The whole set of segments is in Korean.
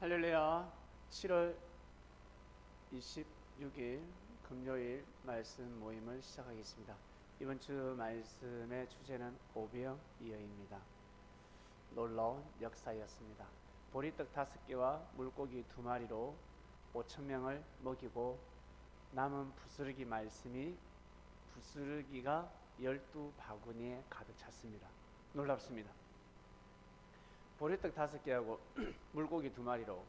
할렐루야. 7월 26일 금요일 말씀 모임을 시작하겠습니다. 이번 주 말씀의 주제는 오병이어입니다. 놀라운 역사였습니다. 보리떡 5개와 물고기 2마리로 5,000명을 먹이고 남은 부스러기 말씀이 부스러기가 12바구니에 가득 찼습니다. 놀랍습니다. 보리떡 5개하고 물고기 2마리로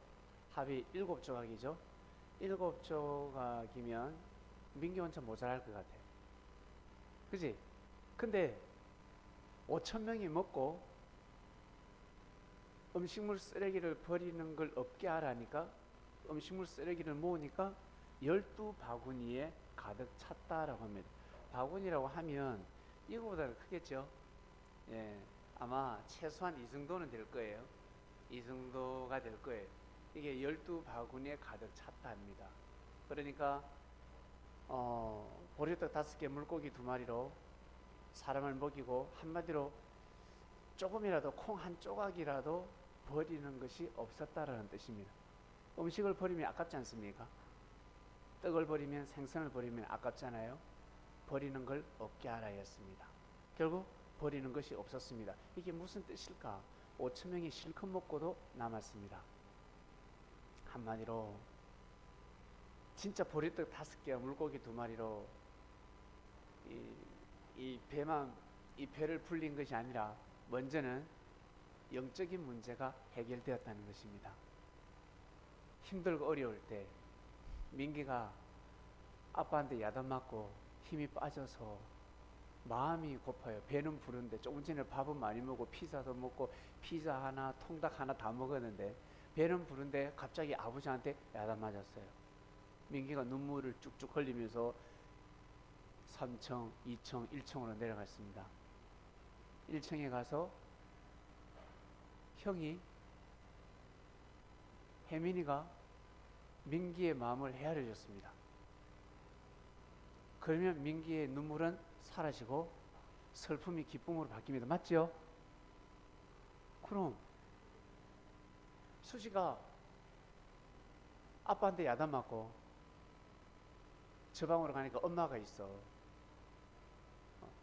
합이 7조각이죠. 7조각이면 민기 원천 모자랄 것 같아요. 그지? 근데 5,000명이 먹고 음식물 쓰레기를 버리는 걸 없게 하라니까 음식물 쓰레기를 모으니까 12바구니에 가득 찼다라고 합니다. 바구니라고 하면 이거보다 크겠죠? 예. 아마 최소한 이 정도는 될 거예요. 이 정도가 될 거예요. 이게 12바구니에 가득 찼다 합니다. 그러니까 보리떡 5개 물고기 2마리로 사람을 먹이고, 한마디로 조금이라도 콩 한 조각이라도 버리는 것이 없었다라는 뜻입니다. 음식을 버리면 아깝지 않습니까? 떡을 버리면, 생선을 버리면 아깝잖아요. 버리는 걸 없게 하라였습니다. 결국 버리는 것이 없었습니다. 이게 무슨 뜻일까? 5,000명이 실컷 먹고도 남았습니다. 한마디로 진짜 보리떡 5개와 물고기 2마리로 이 배를 불린 것이 아니라 먼저는 영적인 문제가 해결되었다는 것입니다. 힘들고 어려울 때 민기가 아빠한테 야단맞고 힘이 빠져서 마음이 고파요. 배는 부른데 조금 전에 밥은 많이 먹고 피자도 먹고 피자 하나 통닭 하나 다 먹었는데 배는 부른데 갑자기 아버지한테 야단 맞았어요. 민기가 눈물을 쭉쭉 흘리면서 3층, 2층, 1층으로 내려갔습니다. 1층에 가서 형이 혜민이가 민기의 마음을 헤아려 줬습니다. 그러면 민기의 눈물은 사라지고 슬픔이 기쁨으로 바뀝니다. 맞죠? 그럼 수지가 아빠한테 야단 맞고 저 방으로 가니까 엄마가 있어.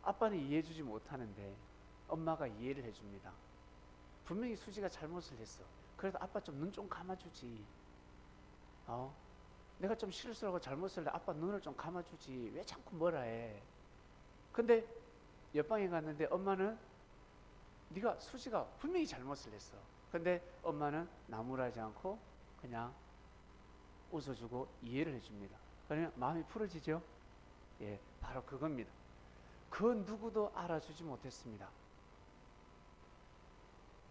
아빠는 이해해주지 못하는데 엄마가 이해를 해줍니다. 분명히 수지가 잘못을 했어. 그래도 아빠 좀 눈 좀 감아주지. 내가 좀 실수를 하고 잘못을 해. 아빠 눈을 좀 감아주지. 왜 자꾸 뭐라 해. 근데 옆방에 갔는데 엄마는 네가 수지가 분명히 잘못을 했어. 근데 엄마는 나무라지 않고 그냥 웃어주고 이해를 해줍니다. 그러면 마음이 풀어지죠? 예, 바로 그겁니다. 그 누구도 알아주지 못했습니다.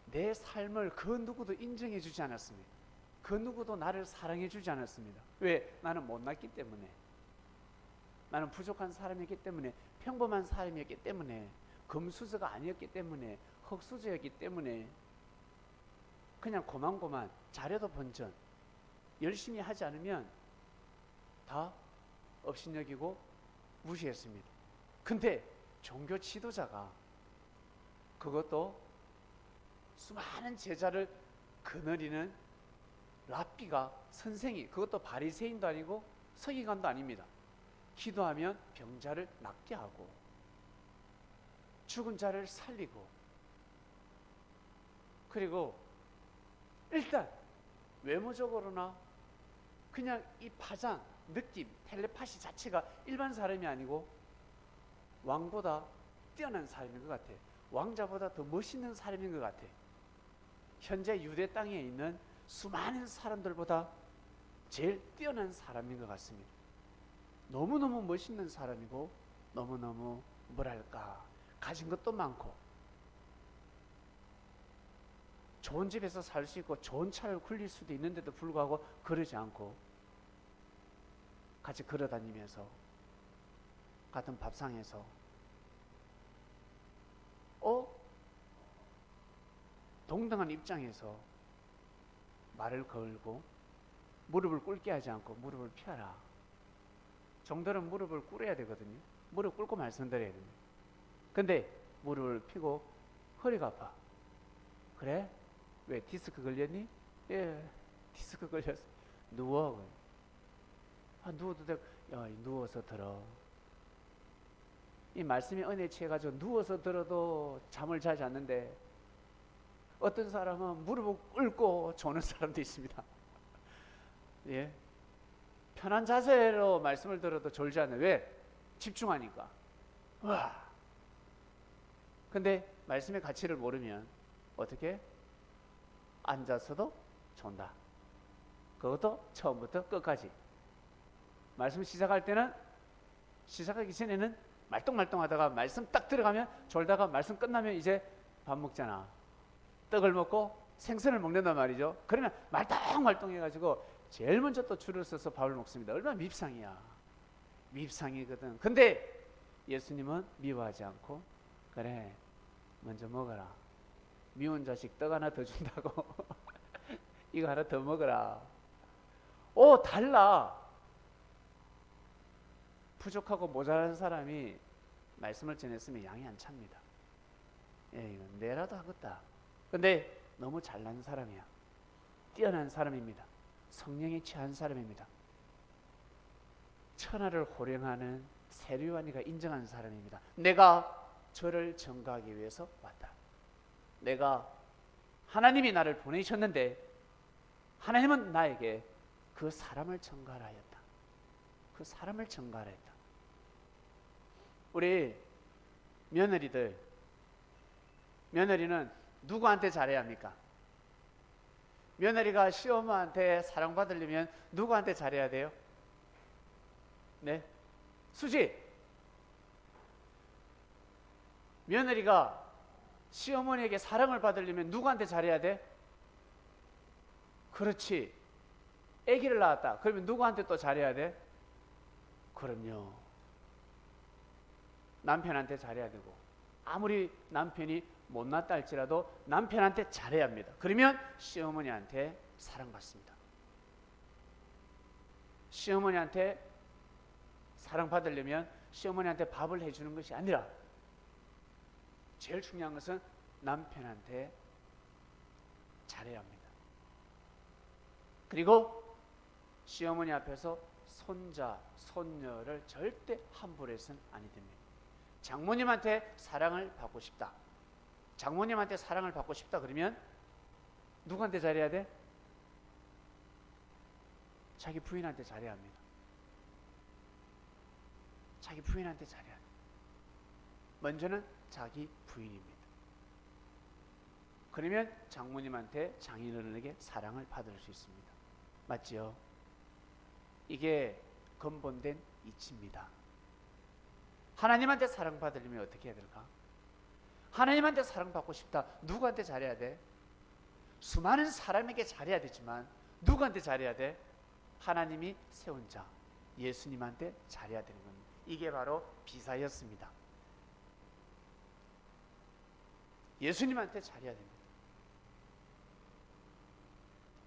내 삶을 그 누구도 인정해주지 않았습니다. 그 누구도 나를 사랑해주지 않았습니다. 왜? 나는 못났기 때문에, 나는 부족한 사람이었기 때문에, 평범한 사람이었기 때문에, 금수저가 아니었기 때문에, 흙수저였기 때문에 그냥 고만고만 잘해도 번전, 열심히 하지 않으면 다 업신여기고 무시했습니다. 근데 종교 지도자가, 그것도 수많은 제자를 거느리는 랍비가, 선생이, 그것도 바리새인도 아니고 서기관도 아닙니다. 기도하면 병자를 낫게 하고 죽은 자를 살리고, 그리고 일단 외모적으로나 그냥 이 파장, 느낌, 텔레파시 자체가 일반 사람이 아니고 왕보다 뛰어난 사람인 것 같아. 왕자보다 더 멋있는 사람인 것 같아. 현재 유대 땅에 있는 수많은 사람들보다 제일 뛰어난 사람인 것 같습니다. 너무너무 멋있는 사람이고 너무너무 뭐랄까 가진 것도 많고 좋은 집에서 살 수 있고 좋은 차를 굴릴 수도 있는데도 불구하고 그러지 않고 같이 걸어다니면서 같은 밥상에서 동등한 입장에서 말을 걸고 무릎을 꿇게 하지 않고 무릎을 펴라. 정들은 무릎을 꿇어야 되거든요. 무릎 꿇고 말씀드려야 됩니다. 근데 무릎을 펴고 허리가 아파. 그래? 왜 디스크 걸렸니? 예, 디스크 걸려서 누워. 누워도 돼. 야, 누워서 들어. 이 말씀이 은혜 취해가지고 누워서 들어도 잠을 자지 않는데, 어떤 사람은 무릎을 꿇고 조는 사람도 있습니다. 예, 편한 자세로 말씀을 들어도 졸지 않아요. 왜? 집중하니까. 와. 근데 말씀의 가치를 모르면 어떻게? 앉아서도 존다. 그것도 처음부터 끝까지. 말씀 시작할 때는, 시작하기 전에는 말똥말똥하다가 말씀 딱 들어가면 졸다가 말씀 끝나면 이제 밥 먹잖아. 떡을 먹고 생선을 먹는단 말이죠. 그러면 말똥말똥해가지고 제일 먼저 또 줄을 서서 밥을 먹습니다. 얼마나 밉상이야. 밉상이거든. 근데 예수님은 미워하지 않고, 그래, 먼저 먹어라. 미운 자식 떡 하나 더 준다고. 이거 하나 더 먹어라. 오, 달라. 부족하고 모자란 사람이 말씀을 전했으면 양이 안 찹니다. 예, 이건 내라도 하겠다. 근데 너무 잘난 사람이야. 뛰어난 사람입니다. 성령에 취한 사람입니다. 천하를 호령하는 세류관이가 인정한 사람입니다. 내가 저를 전가하기 위해서 왔다. 내가, 하나님이 나를 보내셨는데 하나님은 나에게 그 사람을 전가하라 했다. 그 사람을 전가하라 했다. 우리 며느리는 누구한테 잘해야 합니까? 며느리가 시어머니한테 사랑받으려면 누구한테 잘해야 돼요? 네? 수지, 며느리가 시어머니에게 사랑을 받으려면 누구한테 잘해야 돼? 그렇지. 아기를 낳았다. 그러면 누구한테 또 잘해야 돼? 그럼요, 남편한테 잘해야 되고, 아무리 남편이 못났다 할지라도 남편한테 잘해야 합니다. 그러면 시어머니한테 사랑받습니다. 시어머니한테 사랑받으려면 시어머니한테 밥을 해주는 것이 아니라 제일 중요한 것은 남편한테 잘해야 합니다. 그리고 시어머니 앞에서 손자, 손녀를 절대 함부로 해서는 아니 됩니다. 장모님한테 사랑을 받고 싶다. 장모님한테 사랑을 받고 싶다 그러면 누구한테 잘해야 돼? 자기 부인한테 잘해야 합니다. 자기 부인한테 잘해야 돼. 먼저는 자기 부인입니다. 그러면 장모님한테, 장인어른에게 사랑을 받을 수 있습니다. 맞지요? 이게 근본된 이치입니다. 하나님한테 사랑받으려면 어떻게 해야 될까? 하나님한테 사랑받고 싶다. 누구한테 잘해야 돼? 수많은 사람에게 잘해야 되지만 누구한테 잘해야 돼? 하나님이 세운 자, 예수님한테 잘해야 되는 겁니다. 이게 바로 비사였습니다. 예수님한테 잘해야 됩니다.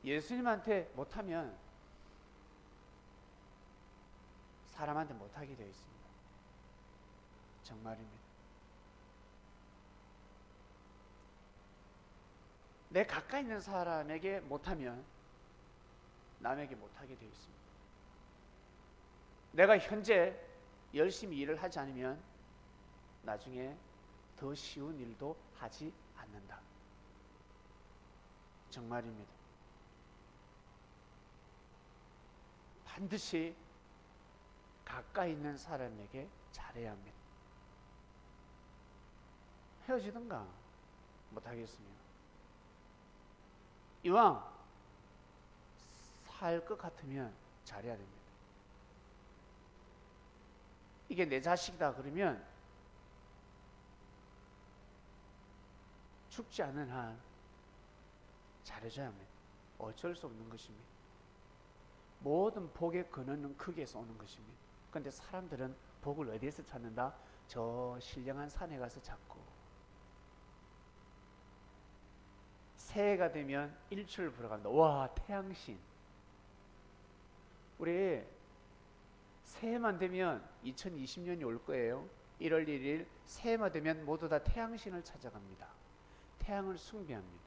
예수님한테 못하면 사람한테 못하게 되어 있습니다. 정말입니다. 내 가까이 있는 사람에게 못하면 남에게 못하게 되어 있습니다. 내가 현재 열심히 일을 하지 않으면 나중에 더 쉬운 일도 하지 않는다. 정말입니다. 반드시 가까이 있는 사람에게 잘해야 합니다. 헤어지든가 못하겠으면 이왕 살 것 같으면 잘해야 됩니다. 이게 내 자식이다 그러면 죽지 않는 한 잘해줘야 합니다. 어쩔 수 없는 것입니다. 모든 복의 근원은 거기에서 오는 것입니다. 그런데 사람들은 복을 어디에서 찾는다? 저 신령한 산에 가서 찾고, 새해가 되면 일출을 보러 갑니다. 와, 태양신. 우리 새해만 되면 2020년이 올 거예요. 1월 1일 새해만 되면 모두 다 태양신을 찾아갑니다. 태양을 숭배합니다.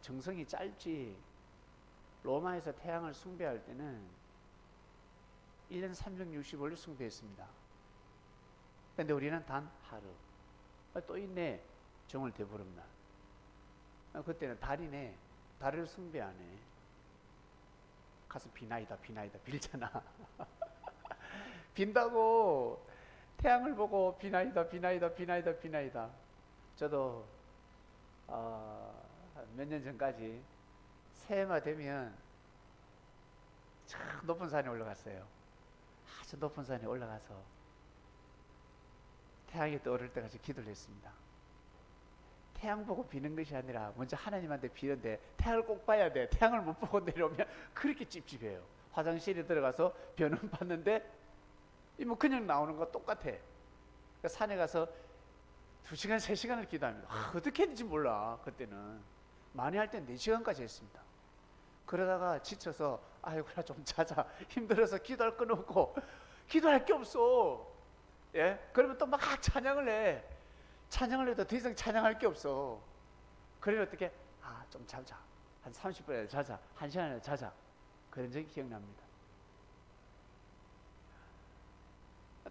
정성이 짧지. 로마에서 태양을 숭배할 때는 1년 365일 숭배했습니다. 근데 우리는 단 하루. 또 있네. 정월 대보름날. 그때는 달이네. 달을 숭배하네. 가서 비나이다 빌잖아. 빈다고 태양을 보고 비나이다. 저도 몇 년 전까지 새해가 되면 참 높은 산에 올라갔어요. 아주 높은 산에 올라가서 태양이 떠오를 때까지 기도를 했습니다. 태양 보고 비는 것이 아니라 먼저 하나님한테 비는데 태양을 꼭 봐야 돼. 태양을 못 보고 내려오면 그렇게 찝찝해요. 화장실에 들어가서 변은 봤는데 뭐 그냥 나오는 거 똑같아. 그러니까 산에 가서 2시간 3시간을 기도합니다. 어떻게 했는지 몰라. 그때는 많이 할 땐 4시간까지 했습니다. 그러다가 지쳐서 아이고 나 좀 자자 힘들어서 기도할 거 없고 기도할 게 없어. 예? 그러면 또 막 찬양을 해. 찬양을 해도 더 이상 찬양할 게 없어. 그러면 어떻게 좀 자자. 한 30분이라도 자자. 1시간이라도 자자. 그런 적이 기억납니다.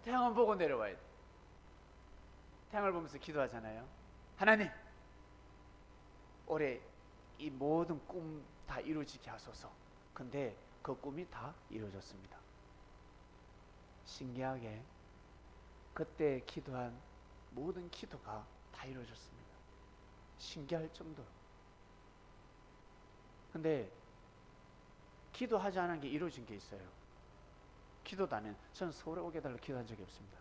태양을 보고 내려와야 돼. 태양을 보면서 기도하잖아요. 하나님, 올해 이 모든 꿈 다 이루어지게 하소서. 근데 그 꿈이 다 이루어졌습니다. 신기하게 그때 기도한 모든 기도가 다 이루어졌습니다. 신기할 정도로. 근데 기도하지 않은 게 이루어진 게 있어요. 기도도 안 해. 저는 서울에 오게 해달라고 기도한 적이 없습니다.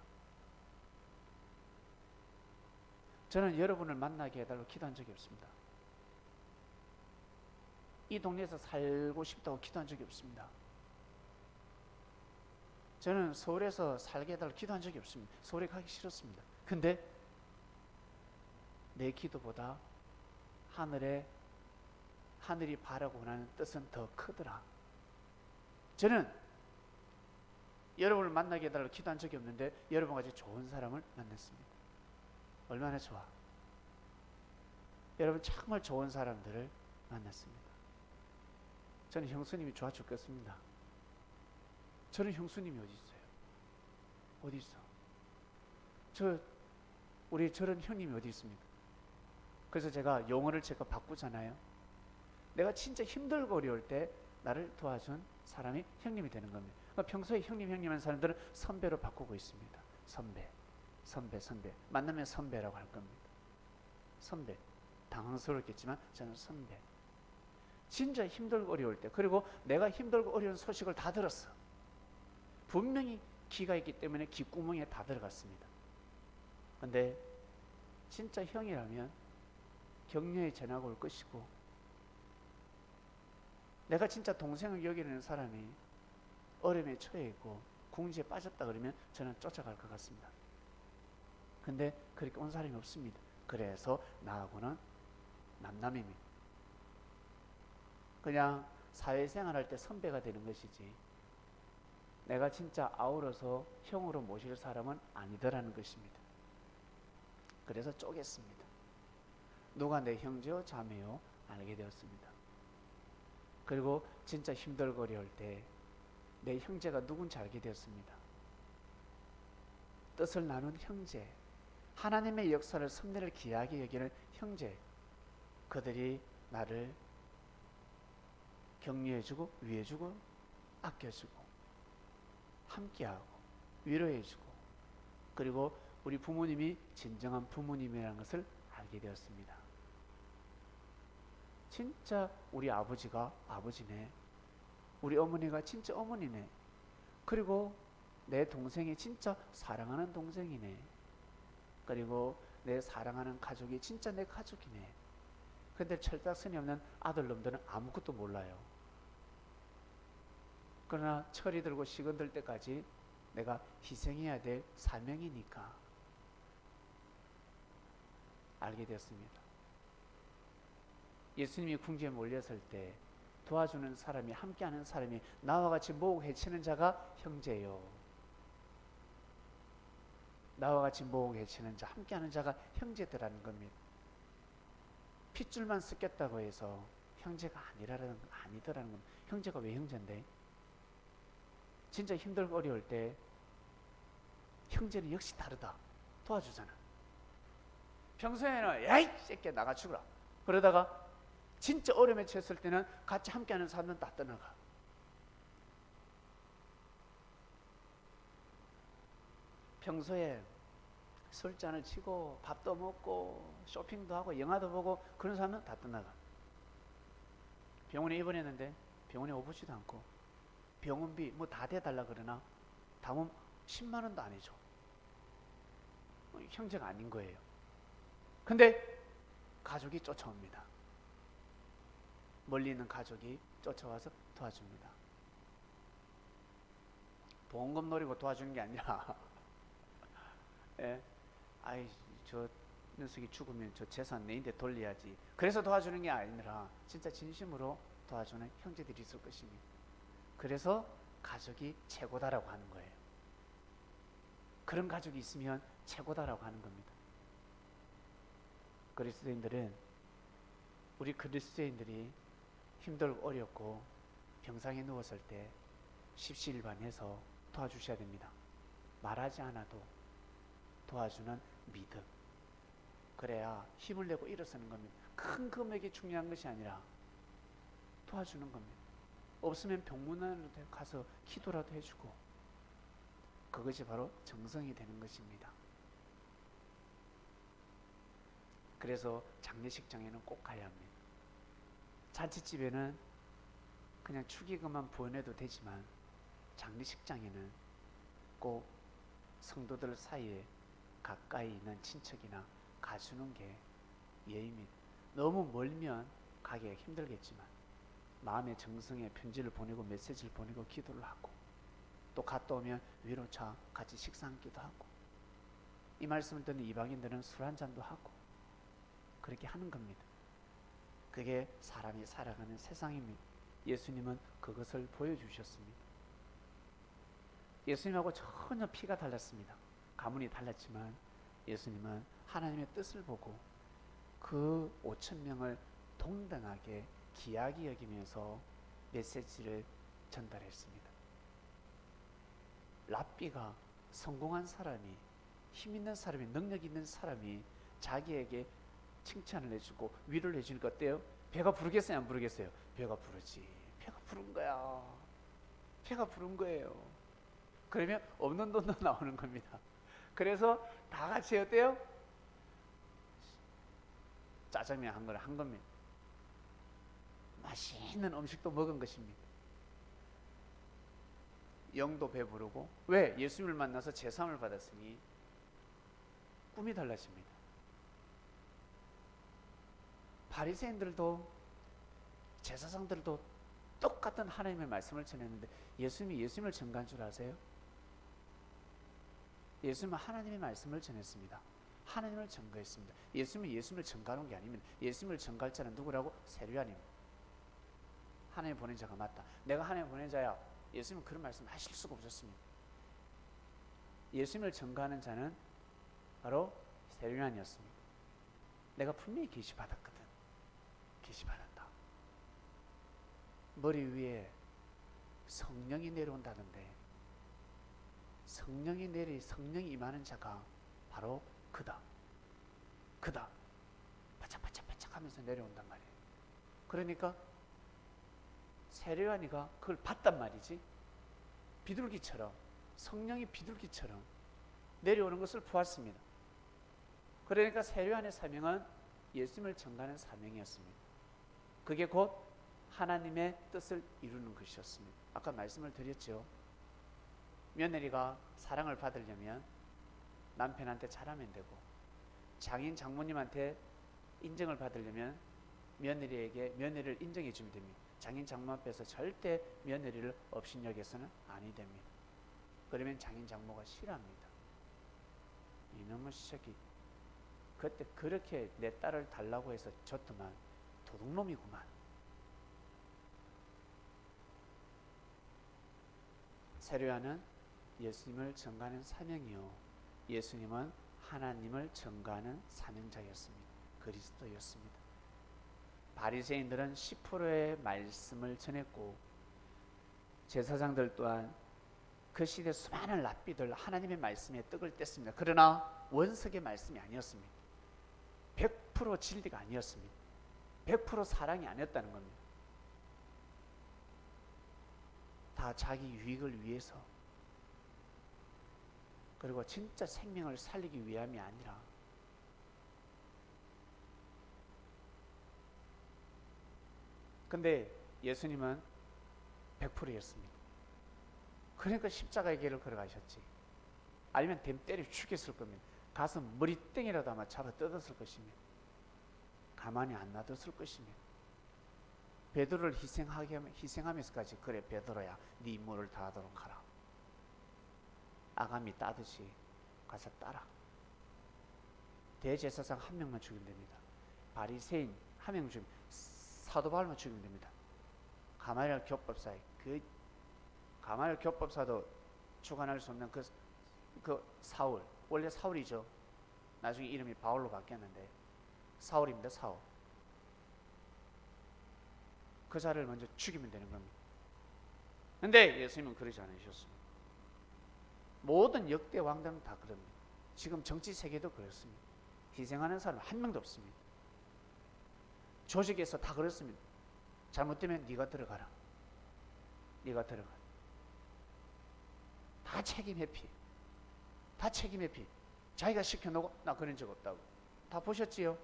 저는 여러분을 만나게 해달라고 기도한 적이 없습니다. 이 동네에서 살고 싶다고 기도한 적이 없습니다. 저는 서울에서 살게 해달라고 기도한 적이 없습니다. 서울에 가기 싫었습니다. 근데 내 기도보다 하늘이 바라고 원하는 뜻은 더 크더라. 저는 여러분을 만나게 해달라고 기도한 적이 없는데 여러분같이 좋은 사람을 만났습니다. 얼마나 좋아. 여러분 정말 좋은 사람들을 만났습니다. 저는 형수님이 좋아 죽겠습니다. 저는 형수님이 어디 있어요? 어디 있어? 우리 저런 형님이 어디 있습니까? 그래서 제가 용어를 바꾸잖아요. 내가 진짜 힘들고 어려울 때 나를 도와준 사람이 형님이 되는 겁니다. 평소에 형님 하는 사람들은 선배로 바꾸고 있습니다. 선배. 만나면 선배라고 할 겁니다. 선배. 당황스럽겠지만 저는 선배. 진짜 힘들고 어려울 때, 그리고 내가 힘들고 어려운 소식을 다 들었어. 분명히 귀가 있기 때문에 귓구멍에 다 들어갔습니다. 근데 진짜 형이라면 격려의 전화가 올 것이고, 내가 진짜 동생을 여기는 사람이 어려움에 처해 있고 궁지에 빠졌다 그러면 저는 쫓아갈 것 같습니다. 근데 그렇게 온 사람이 없습니다. 그래서 나하고는 남남입니다. 그냥 사회생활할 때 선배가 되는 것이지 내가 진짜 아우러서 형으로 모실 사람은 아니더라는 것입니다. 그래서 쪼갰습니다. 누가 내 형제요 자매요 알게 되었습니다. 그리고 진짜 힘들고 어려울 때 내 형제가 누군지 알게 되었습니다. 뜻을 나눈 형제, 하나님의 역사를 섭리를 귀하게 여기는 형제, 그들이 나를 격려해주고 위해주고 아껴주고 함께하고 위로해주고, 그리고 우리 부모님이 진정한 부모님이라는 것을 알게 되었습니다. 진짜 우리 아버지가 아버지네, 우리 어머니가 진짜 어머니네, 그리고 내 동생이 진짜 사랑하는 동생이네, 그리고 내 사랑하는 가족이 진짜 내 가족이네. 근데 철딱선이 없는 아들놈들은 아무것도 몰라요. 그러나 철이 들고 식은들 때까지 내가 희생해야 될 사명이니까 알게 되었습니다. 예수님이 궁지에 몰렸을 때 도와주는 사람이, 함께하는 사람이, 나와 같이 모으고 해치는 자가 형제요. 나와 같이 모으고 해치는 자, 함께하는 자가 형제들라는 겁니다. 핏줄만 섞였다고 해서 형제가 아니더라는 겁니다. 형제가 왜 형제인데? 진짜 힘들고 어려울 때 형제는 역시 다르다. 도와주잖아. 평소에는 야이 새끼야 나가 죽으라. 그러다가 진짜 어려움에 처했을 때는 같이 함께하는 사람은 다 떠나가. 평소에 술잔을 치고 밥도 먹고 쇼핑도 하고 영화도 보고 그런 사람은 다 떠나가. 병원에 입원했는데 병원에 오보지도 않고 병원비 뭐 다 대달라 그러나 담은 10만 원도 안 해줘. 형제가 아닌 거예요. 근데 가족이 쫓아옵니다. 멀리 있는 가족이 쫓아와서 도와줍니다. 보험금 노리고 도와주는 게 아니라 예? 아이 저 녀석이 죽으면 저 재산 내인데 돌려야지. 그래서 도와주는 게 아니라 진짜 진심으로 도와주는 형제들이 있을 것입니다. 그래서 가족이 최고다라고 하는 거예요. 그런 가족이 있으면 최고다라고 하는 겁니다. 그리스도인들은 우리 그리스도인들이 힘들고 어렵고 병상에 누웠을 때 십시일반해서 도와주셔야 됩니다. 말하지 않아도 도와주는 믿음. 그래야 힘을 내고 일어서는 겁니다. 큰 금액이 중요한 것이 아니라 도와주는 겁니다. 없으면 병문안으로 가서 기도라도 해주고 그것이 바로 정성이 되는 것입니다. 그래서 장례식장에는 꼭 가야 합니다. 잔치집에는 그냥 축의금만 보내도 되지만 장례식장에는 꼭 성도들 사이에 가까이 있는 친척이나 가주는 게 예의입니다. 너무 멀면 가기가 힘들겠지만 마음의 정성에 편지를 보내고 메시지를 보내고 기도를 하고 또 갔다 오면 위로차 같이 식사 한 끼도 하고 이 말씀을 듣는 이방인들은 술 한 잔도 하고 그렇게 하는 겁니다. 그게 사람이 살아가는 세상입니다. 예수님은 그것을 보여주셨습니다. 예수님하고 전혀 피가 달랐습니다. 가문이 달랐지만 예수님은 하나님의 뜻을 보고 그 5천 명을 동등하게 귀하게 여기면서 메시지를 전달했습니다. 랍비가 성공한 사람이 힘 있는 사람이 능력 있는 사람이 자기에게 칭찬을 해주고 위로를 해주니까 어때요? 배가 부르겠어요? 안 부르겠어요? 배가 부르지. 배가 부른 거야. 배가 부른 거예요. 그러면 없는 돈도 나오는 겁니다. 그래서 다 같이 어때요? 짜장면 한 겁니다. 맛있는 음식도 먹은 것입니다. 영도 배부르고 왜? 예수님을 만나서 제사함을 받았으니 꿈이 달라집니다. 바리새인들도 제사장들도 똑같은 하나님의 말씀을 전했는데 예수님이 예수님을 전가한 줄 아세요? 예수님은 하나님의 말씀을 전했습니다. 하나님을 전가했습니다. 예수님을 전가하는 게 아니면 예수님을 전가할 자는 누구라고? 세례요한입니다. 하나님 보낸 자가 맞다. 내가 하나님 보낸 자야. 예수님은 그런 말씀 하실 수가 없었습니다. 예수님을 전가하는 자는 바로 세례요한이었습니다. 내가 분명히 계시 받았거든. 계시 받았다. 머리 위에 성령이 내려온다는데 성령이 임하는 자가 바로 그다. 바짝바짝 하면서 내려온단 말이에요. 그러니까 세례요한이가 그걸 봤단 말이지. 비둘기처럼 성령이 비둘기처럼 내려오는 것을 보았습니다. 그러니까 세례요한의 사명은 예수님을 전가하는 사명이었습니다. 그게 곧 하나님의 뜻을 이루는 것이었습니다. 아까 말씀을 드렸죠. 며느리가 사랑을 받으려면 남편한테 잘하면 되고 장인 장모님한테 인정을 받으려면 며느리를 인정해 주면 됩니다. 장인 장모 앞에서 절대 며느리를 업신여겨서는 아니 됩니다. 그러면 장인 장모가 싫어합니다. 이놈의 새끼 그때 그렇게 내 딸을 달라고 해서 줬더만 도둑놈이구만. 세례요한은 예수님을 전가하는 사명이요, 예수님은 하나님을 전가하는 사명자였습니다. 그리스도였습니다. 바리새인들은 10%의 말씀을 전했고 제사장들 또한 그 시대 수많은 랍비들 하나님의 말씀에 떡을 뗐습니다. 그러나 원석의 말씀이 아니었습니다. 100% 진리가 아니었습니다. 100% 사랑이 아니었다는 겁니다. 다 자기 유익을 위해서, 그리고 진짜 생명을 살리기 위함이 아니라 근데 예수님은 100%였습니다. 그러니까 십자가의 길을 걸어가셨지. 아니면 댐 때려 죽였을 겁니다. 가서 머리땡이라도 아마 잡아 뜯었을 것입니다. 가만히 안 놔뒀을 것입니다. 베드로를 희생하면서까지 그래 베드로야 네 임무를 다하도록 하라. 아가미 따듯이 가서 따라. 대제사장 한 명만 죽이면 됩니다. 바리새인 한 명 죽이면, 사도 바울만 죽이면 됩니다. 가말리엘 교법사에 그 가말리엘 교법사도 주관할 수 없는 그 사울, 원래 사울이죠. 나중에 이름이 바울로 바뀌었는데 사울입니다. 사울. 그 자를 먼저 죽이면 되는 겁니다. 근데 예수님은 그러지 않으셨습니다. 모든 역대 왕들은 다 그럽니다. 지금 정치 세계도 그렇습니다. 희생하는 사람 한 명도 없습니다. 조직에서 다 그렇습니다. 잘못되면 네가 들어가라. 네가 들어가. 다 책임 회피. 다 책임 회피. 자기가 시켜놓고 나 그런 적 없다고. 다 보셨지요?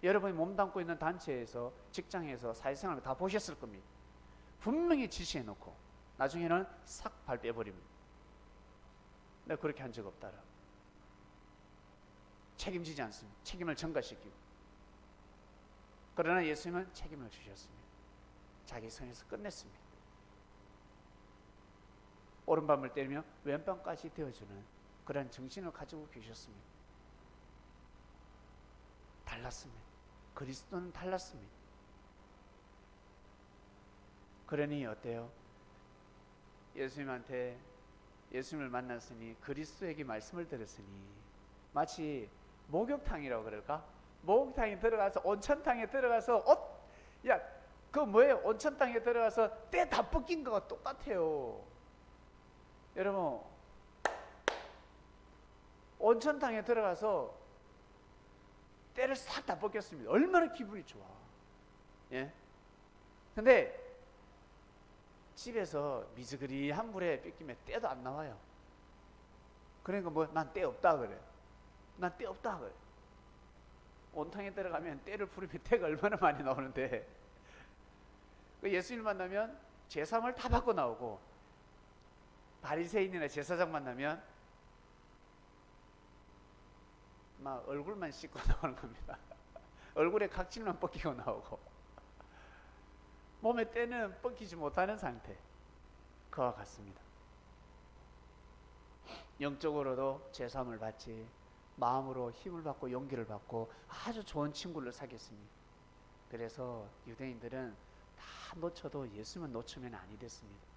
여러분이 몸담고 있는 단체에서, 직장에서, 사회생활을 다 보셨을 겁니다. 분명히 지시해놓고 나중에는 싹 발 빼버립니다. 내가 그렇게 한 적 없다라. 책임지지 않습니다. 책임을 전가시키고. 그러나 예수님은 책임을 주셨습니다. 자기 선에서 끝냈습니다. 오른밤을 때리며 왼밤까지 되어주는 그런 정신을 가지고 계셨습니다. 달랐습니다. 그리스도는 달랐습니다. 그러니 어때요? 예수님을 만났으니, 그리스도에게 말씀을 들었으니 마치 목욕탕이라고 그럴까? 목욕탕에 들어가서, 온천탕에 들어가서 그 뭐예요? 온천탕에 들어가서 때 다 벗긴 거가 똑같아요. 여러분, 온천탕에 들어가서 때를 싹 다 벗겼습니다. 얼마나 기분이 좋아. 예? 근데 집에서 미지근한 물에 뺏기면 때도 안 나와요. 그러니까 난 때 없다 그래. 난 때 없다 그래. 온탕에 들어가면 때를 부르면 때가 얼마나 많이 나오는데, 예수님 만나면 제사함을 다 받고 나오고, 바리새인이나 제사장 만나면 막 얼굴만 씻고 나오는 겁니다. 얼굴에 각질만 벗기고 나오고, 몸에 때는 벗기지 못하는 상태. 그와 같습니다. 영적으로도 제사함을 받지, 마음으로 힘을 받고 용기를 받고 아주 좋은 친구를 사귀었습니다. 그래서 유대인들은 다 놓쳐도 예수님을 놓치면 아니 됐습니다.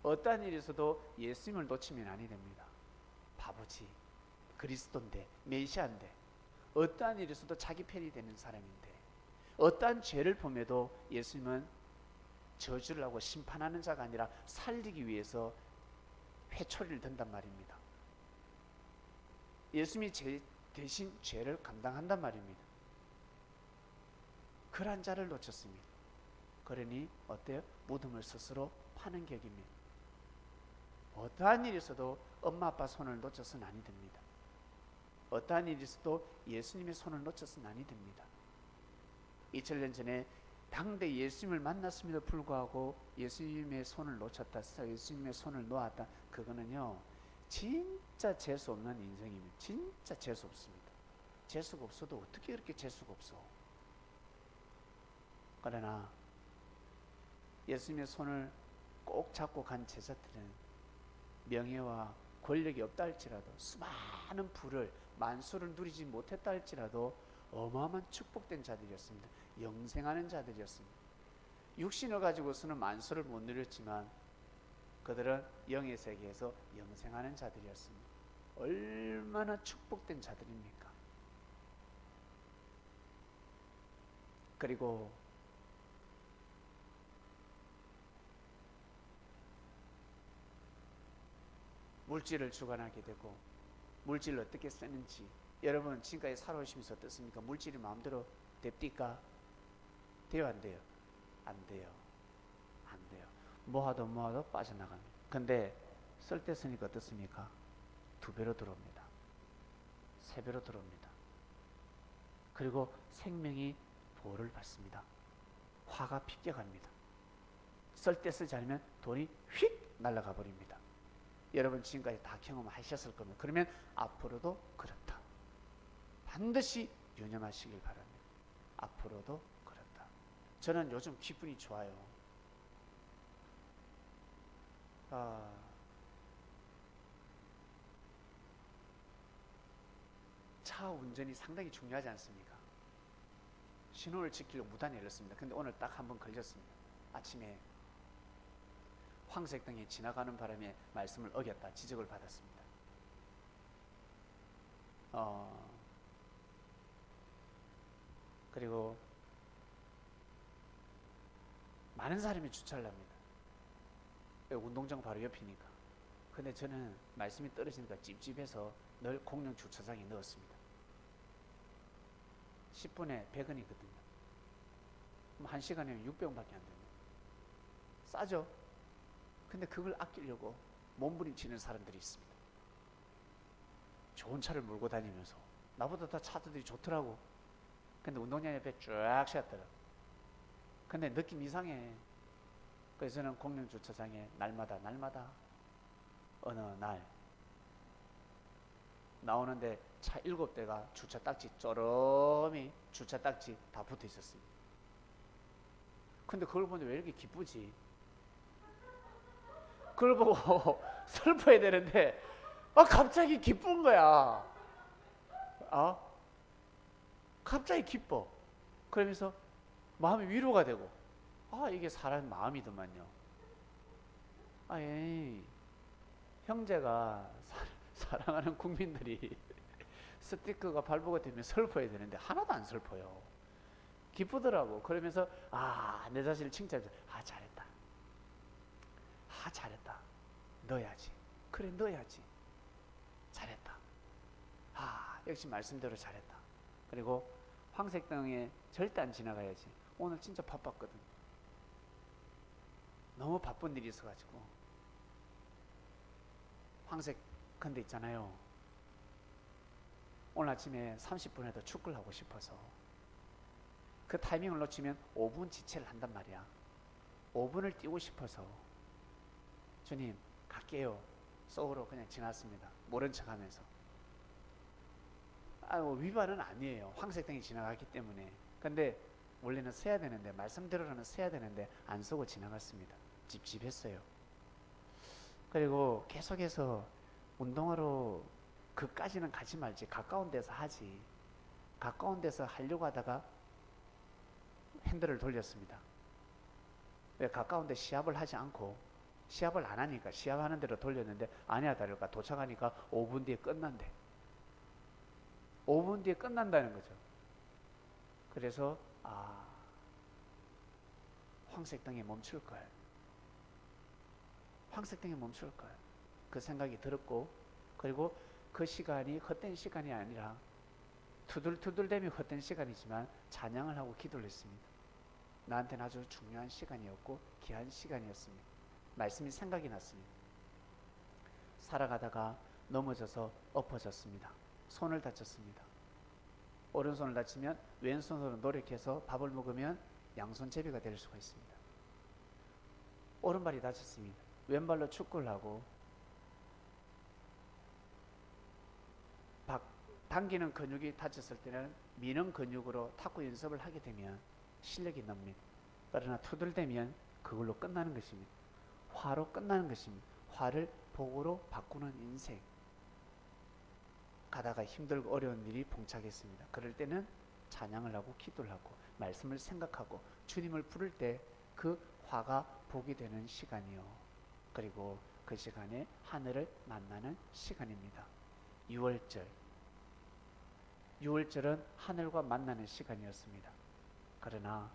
어떠한 일이 있어도 예수님을 놓치면 아니 됩니다. 바보지, 그리스도인데, 메시아인데, 어떠한 일이 있어도 자기 편이 되는 사람인데, 어떠한 죄를 범해도 예수님은 저주를 하고 심판하는 자가 아니라 살리기 위해서 회초리를 든단 말입니다. 예수님이 대신 죄를 감당한단 말입니다. 그런 자를 놓쳤습니다. 그러니 어때요? 무덤을 스스로 파는 격입니다. 어떠한 일이 있어도 엄마 아빠 손을 놓쳐서는 아니 됩니다. 어떠한 일이 있어도 예수님의 손을 놓쳐서는 아니 됩니다. 2000년 전에 당대 예수님을 만났음에도 불구하고 예수님의 손을 놓쳤다, 예수님의 손을 놓았다, 그거는요 진짜 재수 없는 인생입니다. 진짜 재수 없습니다. 재수가 없어도 어떻게 그렇게 재수가 없어? 그러나 예수님의 손을 꼭 잡고 간 제자들은 명예와 권력이 없다 할지라도, 수많은 부를, 만수를 누리지 못했다 할지라도 어마어마한 축복된 자들이었습니다. 영생하는 자들이었습니다. 육신을 가지고서는 만수를 못 누렸지만 그들은 영의 세계에서 영생하는 자들이었습니다. 얼마나 축복된 자들입니까? 그리고 물질을 주관하게 되고 물질을 어떻게 쓰는지 여러분 지금까지 살아오시면서 어떻습니까? 물질이 마음대로 됩니까? 돼요 안 돼요? 안 돼요. 안 돼요. 뭐하도 빠져나갑니다. 근데 쓸 때 쓰니까 어떻습니까? 2배로 들어옵니다. 3배로 들어옵니다. 그리고 생명이 보호를 받습니다. 화가 비껴갑니다. 쓸 때 쓰지 않으면 돈이 휙 날아가 버립니다. 여러분 지금까지 다 경험하셨을 겁니다. 그러면 앞으로도 그렇다. 반드시 유념하시길 바랍니다. 앞으로도 그렇다. 저는 요즘 기분이 좋아요. 차 운전이 상당히 중요하지 않습니까? 신호를 지키려고 무단히 열렸습니다. 근데 오늘 딱 한 번 걸렸습니다. 아침에 황색 등이 지나가는 바람에 말씀을 어겼다 지적을 받았습니다. 그리고 많은 사람이 주차를 합니다. 운동장 바로 옆이니까. 근데 저는 말씀이 떨어지니까 찝찝해서 늘 공영 주차장에 넣었습니다. 10분에 100원이거든요. 그럼 1시간이면 600원밖에 안 됩니다. 싸죠? 근데 그걸 아끼려고 몸부림치는 사람들이 있습니다. 좋은 차를 몰고 다니면서 나보다 다 차들이 좋더라고. 근데 운동장 옆에 쫙 세웠더라. 근데 느낌 이상해. 그래서 저는 공영 주차장에 날마다 어느 날 나오는데 차 7대가 주차 딱지 쪼름이 주차 딱지 다 붙어 있었습니다. 근데 그걸 보는데 왜 이렇게 기쁘지? 그걸 보고 슬퍼야 되는데 갑자기 기쁜 거야. 갑자기 기뻐. 그러면서 마음이 위로가 되고 이게 사람 마음이더만요. 형제가 사랑하는 국민들이 스티커가 발부가 되면 슬퍼야 되는데 하나도 안 슬퍼요. 기쁘더라고. 그러면서 내 자신을 칭찬해서 잘했다. 잘했다. 넣어야지. 그래 넣어야지. 잘했다. 역시 말씀대로 잘했다. 그리고 황색등에 절대 안 지나가야지. 오늘 진짜 바빴거든. 너무 바쁜 일이 있어가지고 황색 근데 있잖아요. 오늘 아침에 30분에 더 축구를 하고 싶어서 그 타이밍을 놓치면 5분 지체를 한단 말이야. 5분을 뛰고 싶어서 주님 갈게요. 쏘으로 그냥 지났습니다. 모른 척하면서. 위반은 아니에요. 황색등이 지나갔기 때문에. 근데 원래는 서야 되는데 말씀대로는 서야 되는데 안 서고 지나갔습니다. 찝찝했어요. 그리고 계속해서 운동하러 그까지는 가지 말지. 가까운 데서 하지. 가까운 데서 하려고 하다가 핸들을 돌렸습니다. 왜 가까운 데 시합을 하지 않고 시합을 안 하니까 시합하는 대로 돌렸는데 아니야 다를까 도착하니까 5분 뒤에 끝난대. 5분 뒤에 끝난다는 거죠. 그래서 황색등에 멈출 걸. 황색등에 멈출 걸. 그 생각이 들었고 그리고 그 시간이 헛된 시간이 아니라 투들투들대며 헛된 시간이지만 찬양을 하고 기도를 했습니다. 나한테는 아주 중요한 시간이었고 귀한 시간이었습니다. 말씀이 생각이 났습니다. 살아가다가 넘어져서 엎어졌습니다. 손을 다쳤습니다. 오른손을 다치면 왼손으로 노력해서 밥을 먹으면 양손제비가 될 수가 있습니다. 오른발이 다쳤습니다. 왼발로 축구를 하고 당기는 근육이 다쳤을 때는 미는 근육으로 탁구 연습을 하게 되면 실력이 늡니다. 그러나 투들대면 그걸로 끝나는 것입니다. 화로 끝나는 것입니다. 화를 복으로 바꾸는 인생. 가다가 힘들고 어려운 일이 봉착했습니다. 그럴 때는 찬양을 하고 기도를 하고 말씀을 생각하고 주님을 부를 때 그 화가 복이 되는 시간이요. 그리고 그 시간에 하늘을 만나는 시간입니다. 6월절은 하늘과 만나는 시간이었습니다. 그러나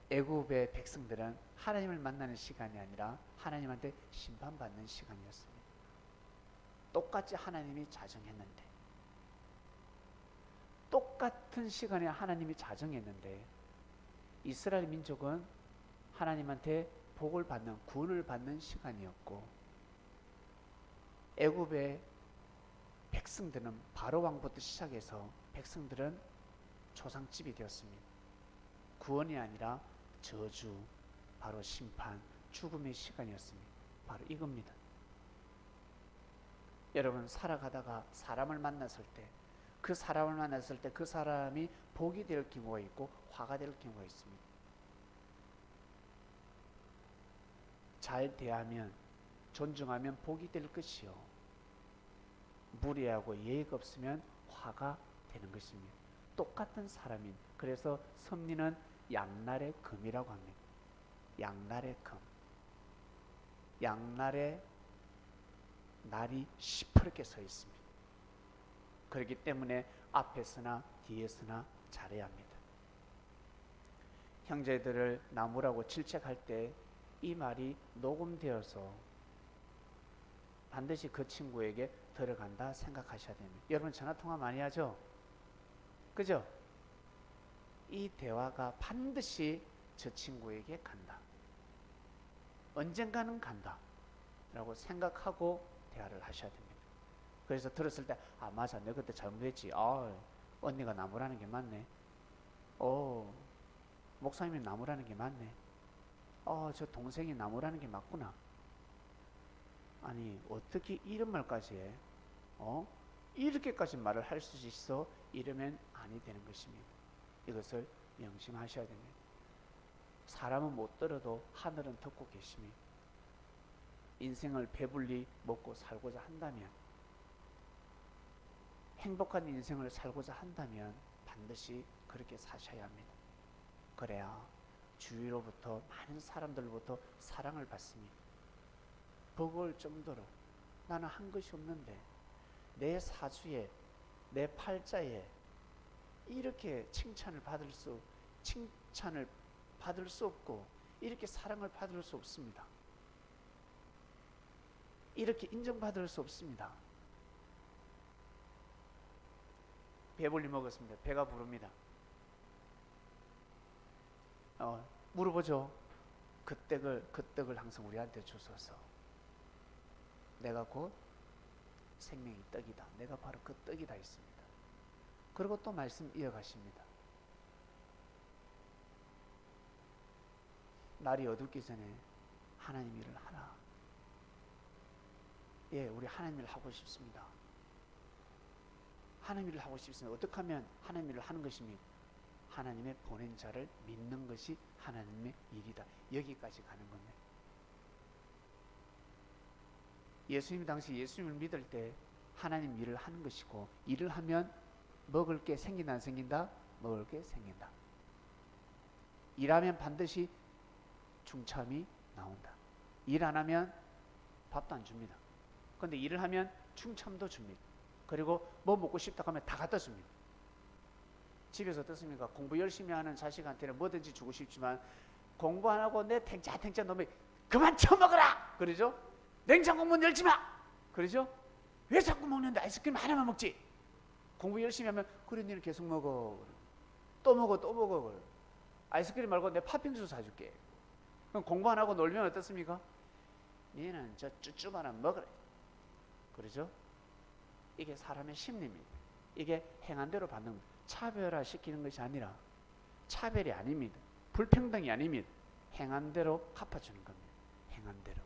애굽의 백성들은 하나님을 만나는 시간이 아니라 하나님한테 심판받는 시간이었습니다. 똑같이 하나님이 자정했는데, 똑같은 시간에 하나님이 자정했는데 이스라엘 민족은 하나님한테 복을 받는, 구원을 받는 시간이었고, 애굽의 백성들은 바로 왕부터 시작해서 백성들은 초상집이 되었습니다. 구원이 아니라 저주, 바로 심판, 죽음의 시간이었습니다. 바로 이겁니다. 여러분, 살아가다가 사람을 만났을 때, 그 사람을 만났을 때 그 사람이 복이 될 경우가 있고 화가 될 경우가 있습니다. 잘 대하면, 존중하면 복이 될 것이요, 무례하고 예의가 없으면 화가 되는 것입니다. 똑같은 사람인, 그래서 섭리는 양날의 금이라고 합니다. 양날의 금. 양날의 날이 시퍼렇게 서 있습니다. 그렇기 때문에 앞에서나 뒤에서나 잘해야 합니다. 형제들을 나무라고 질책할 때 이 말이 녹음되어서 반드시 그 친구에게 들어간다 생각하셔야 됩니다. 여러분, 전화통화 많이 하죠? 그죠? 이 대화가 반드시 저 친구에게 간다, 언젠가는 간다 라고 생각하고 대화를 하셔야 됩니다. 그래서 들었을 때, 아 맞아, 내가 그때 잘못했지, 언니가 나무라는 게 맞네, 목사님이 나무라는 게 맞네, 저 동생이 나무라는 게 맞구나. 아니 어떻게 이런 말까지 해? 이렇게까지 말을 할 수 있어? 이러면 아니 되는 것입니다. 이것을 명심하셔야 됩니다. 사람은 못 들어도 하늘은 듣고 계십니다. 인생을 배불리 먹고 살고자 한다면, 행복한 인생을 살고자 한다면 반드시 그렇게 사셔야 합니다. 그래야 주위로부터, 많은 사람들로부터 사랑을 받습니다. 버거울 정도로 나는 한 것이 없는데 내 사주에, 내 팔자에 이렇게 칭찬을 받을 수 없고, 이렇게 사랑을 받을 수 없습니다. 이렇게 인정받을 수 없습니다. 배불리 먹었습니다. 배가 부릅니다. 물어보죠. 그 떡을 항상 우리한테 주소서. 내가 곧 생명의 떡이다. 내가 바로 그 떡이다 했습니다. 그리고 또 말씀 이어가십니다. 날이 어둡기 전에 하나님 일을 하라. 예, 우리 하나님 일을 하고 싶습니다. 하나님 일을 하고 싶습니다. 어떻게 하면 하나님 일을 하는 것입니까? 하나님의 보낸 자를 믿는 것이 하나님의 일이다. 여기까지 가는 겁니다. 예수님 당시 예수님을 믿을 때 하나님 일을 하는 것이고, 일을 하면 먹을 게 생긴다 안 생긴다? 먹을 게 생긴다. 일하면 반드시 중참이 나온다. 일 안 하면 밥도 안 줍니다. 그런데 일을 하면 충참도 줍니다. 그리고 뭐 먹고 싶다 하면 다 갖다 줍니다. 집에서 어떻습니까? 공부 열심히 하는 자식한테는 뭐든지 주고 싶지만, 공부 안 하고 내 탱자 놓으면 그만 처먹어라! 그러죠? 냉장고 문 열지 마! 그러죠? 왜 자꾸 먹는데 아이스크림 하나만 먹지? 공부 열심히 하면, 그래 니는 계속 먹어. 또 먹어. 아이스크림 말고 내 팥빙수 사줄게. 그럼 공부 안 하고 놀면 어떻습니까? 니는 저 쭈쭈바나 먹으라. 그러죠? 이게 사람의 심리입니다. 이게 행한 대로 받는 겁니다. 차별화 시키는 것이 아니라, 차별이 아닙니다. 불평등이 아닙니다. 행한 대로 갚아주는 겁니다. 행한 대로.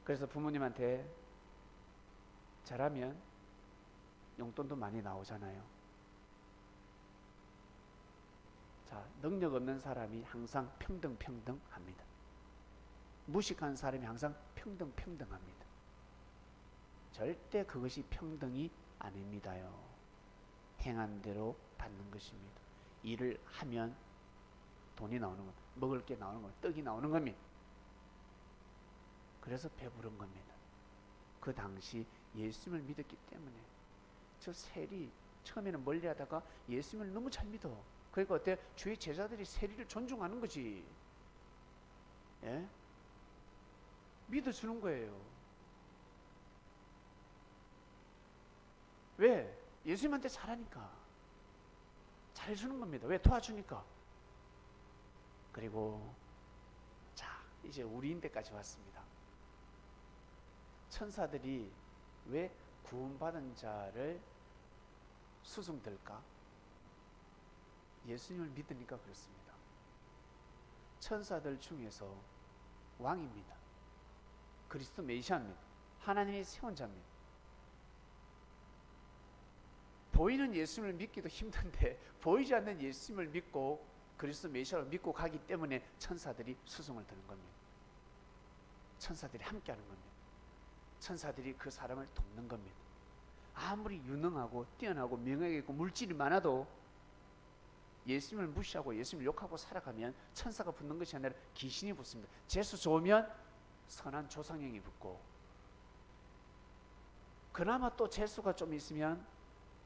그래서 부모님한테 잘하면 용돈도 많이 나오잖아요. 자, 능력 없는 사람이 항상 평등합니다. 무식한 사람이 항상 평등합니다. 절대 그것이 평등이 아닙니다요. 행한 대로 받는 것입니다. 일을 하면 돈이 나오는 겁니다. 먹을 게 나오는 겁니다. 떡이 나오는 겁니다. 그래서 배부른 겁니다. 그 당시 예수님을 믿었기 때문에 저 세리 처음에는 멀리하다가 예수님을 너무 잘 믿어. 그러니까 어때? 주의 제자들이 세리를 존중하는 거지. 예? 믿어주는 거예요. 왜? 예수님한테 잘하니까. 잘해주는 겁니다. 왜? 도와주니까. 그리고 자, 이제 우리인데까지 왔습니다. 천사들이 왜 구원받은 자를 수종들까? 예수님을 믿으니까 그렇습니다. 천사들 중에서 왕입니다. 그리스도 메시아입니다. 하나님이 세운 자입니다. 보이는 예수님을 믿기도 힘든데 보이지 않는 예수님을 믿고 그리스도 메시아를 믿고 가기 때문에 천사들이 수송을 드는 겁니다. 천사들이 함께하는 겁니다. 천사들이 그 사람을 돕는 겁니다. 아무리 유능하고 뛰어나고 명예가 있고 물질이 많아도 예수님을 무시하고 예수님을 욕하고 살아가면 천사가 붙는 것이 아니라 귀신이 붙습니다. 재수 좋으면 선한 조상형이 붙고, 그나마 또 재수가 좀 있으면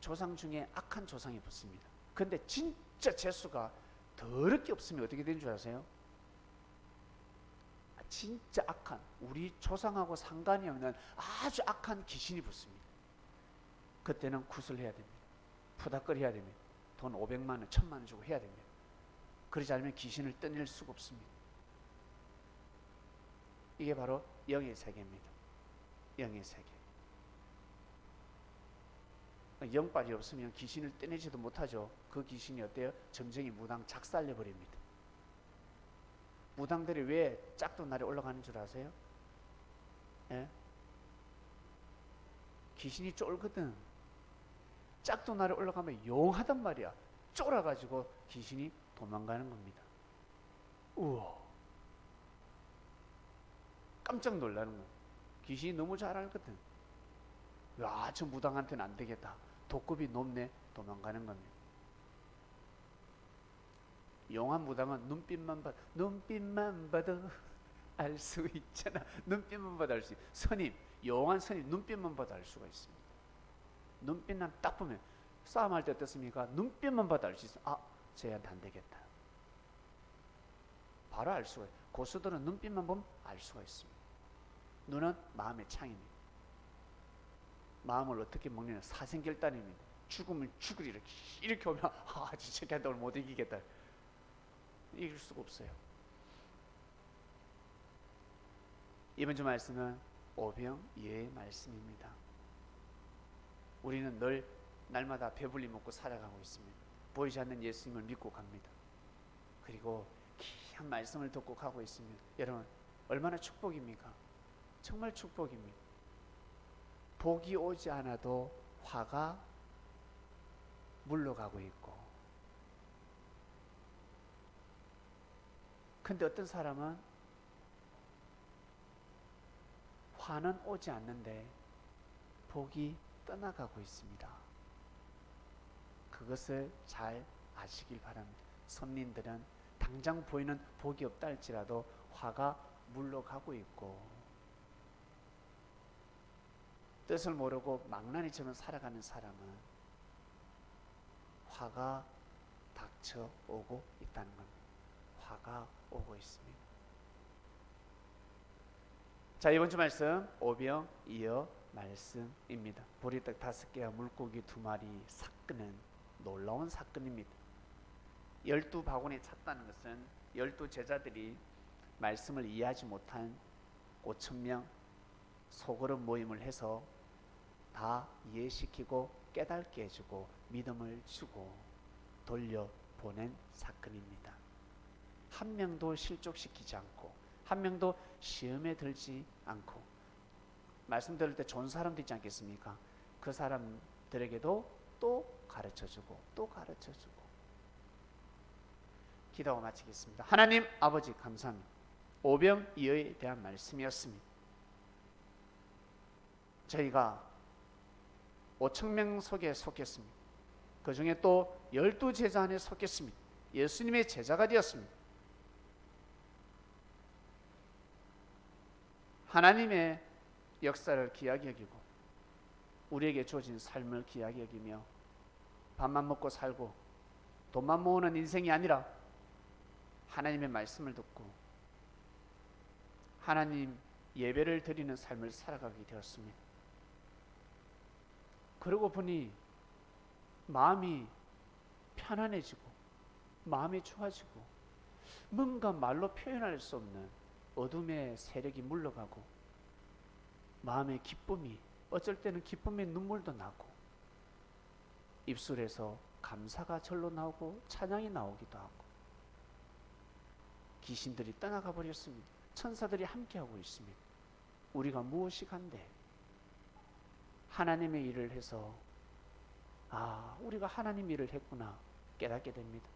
조상 중에 악한 조상이 붙습니다. 근데 진짜 재수가 더럽게 없으면 어떻게 되는 줄 아세요? 진짜 악한, 우리 조상하고 상관이 없는 아주 악한 귀신이 붙습니다. 그때는 구슬해야 됩니다. 푸닥거려야 됩니다. 돈 500만 원, 1000만 원 주고 해야 됩니다. 그러지 않으면 귀신을 떠낼 수가 없습니다. 이게 바로 영의 세계입니다. 영의 세계. 영빨이 없으면 귀신을 떼내지도 못하죠. 그 귀신이 어때요? 점쟁이 무당 작살내 버립니다. 무당들이 왜 짝퉁날에 올라가는 줄 아세요? 예? 귀신이 쫄거든. 짝퉁날에 올라가면 용하단 말이야. 쫄아가지고 귀신이 도망가는 겁니다. 우와, 깜짝 놀라는 거. 귀신이 너무 잘 알거든. 야, 저 무당한테는 안 되겠다. 도급이 높네. 도망가는 겁니다. 용한 무당은 눈빛만 봐도 알 수 있잖아. 눈빛만 봐도 알 수 있. 스님, 용한 스님 눈빛만 봐도 알 수가 있습니다. 눈빛만 딱 보면, 싸움할 때 어떻습니까? 눈빛만 봐도 알 수 있어. 아, 쟤한테 안 되겠다. 바로 알 수가 있어요. 고수들은 눈빛만 보면 알 수가 있습니다. 눈은 마음의 창입니다. 마음을 어떻게 먹느냐? 사생결단입니다. 죽으면 죽으리 이렇게 오면 아, 저 새끼한테 오늘 못 이기겠다. 이길 수가 없어요. 이번 주 말씀은 오병이어의 말씀입니다. 우리는 늘 날마다 배불리 먹고 살아가고 있습니다. 보이지 않는 예수님을 믿고 갑니다. 그리고 귀한 말씀을 듣고 가고 있습니다. 여러분, 얼마나 축복입니까? 정말 축복입니다. 복이 오지 않아도 화가 물러가고 있고, 근데 어떤 사람은 화는 오지 않는데 복이 떠나가고 있습니다. 그것을 잘 아시길 바랍니다. 선민들은 당장 보이는 복이 없다 할지라도 화가 물러가고 있고, 뜻을 모르고 망나니처럼 살아가는 사람은 화가 닥쳐오고 있다는 겁니다. 화가 오고 있습니다. 자, 이번 주 말씀 오병이어 말씀입니다. 보리떡 5개와 물고기 2마리 사건은 놀라운 사건입니다. 12바구니에 찼다는 것은 12제자들이 말씀을 이해하지 못한 5,000명 소그룹 모임을 해서 다 이해시키고 깨닫게 해주고 믿음을 주고 돌려보낸 사건입니다. 한 명도 실족시키지 않고 한 명도 시험에 들지 않고, 말씀 들을 때 좋은 사람도 있지 않겠습니까? 그 사람들에게도 또 가르쳐주고 또 가르쳐주고. 기도하고 마치겠습니다. 하나님 아버지 감사합니다. 오병이어에 대한 말씀이었습니다. 저희가 5,000명 속에 속했습니다. 그 중에 또 12제자 안에 속했습니다. 예수님의 제자가 되었습니다. 하나님의 역사를 귀하게 여기고 우리에게 주어진 삶을 귀하게 여기며 밥만 먹고 살고 돈만 모으는 인생이 아니라 하나님의 말씀을 듣고 하나님 예배를 드리는 삶을 살아가게 되었습니다. 그러고 보니 마음이 편안해지고 마음이 좋아지고 뭔가 말로 표현할 수 없는 어둠의 세력이 물러가고 마음의 기쁨이, 어쩔 때는 기쁨의 눈물도 나고 입술에서 감사가 절로 나오고 찬양이 나오기도 하고 귀신들이 떠나가 버렸습니다. 천사들이 함께하고 있습니다. 우리가 무엇이 간데 하나님의 일을 해서 우리가 하나님 일을 했구나 깨닫게 됩니다.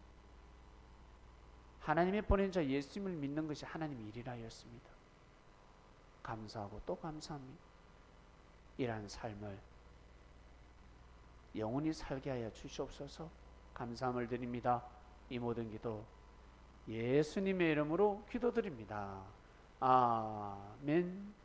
하나님의 보낸 자 예수님을 믿는 것이 하나님의 일이라 하였습니다. 감사하고 또 감사합니다. 이러한 삶을 영원히 살게 하여 주시옵소서. 감사함을 드립니다. 이 모든 기도 예수님의 이름으로 기도드립니다. 아멘.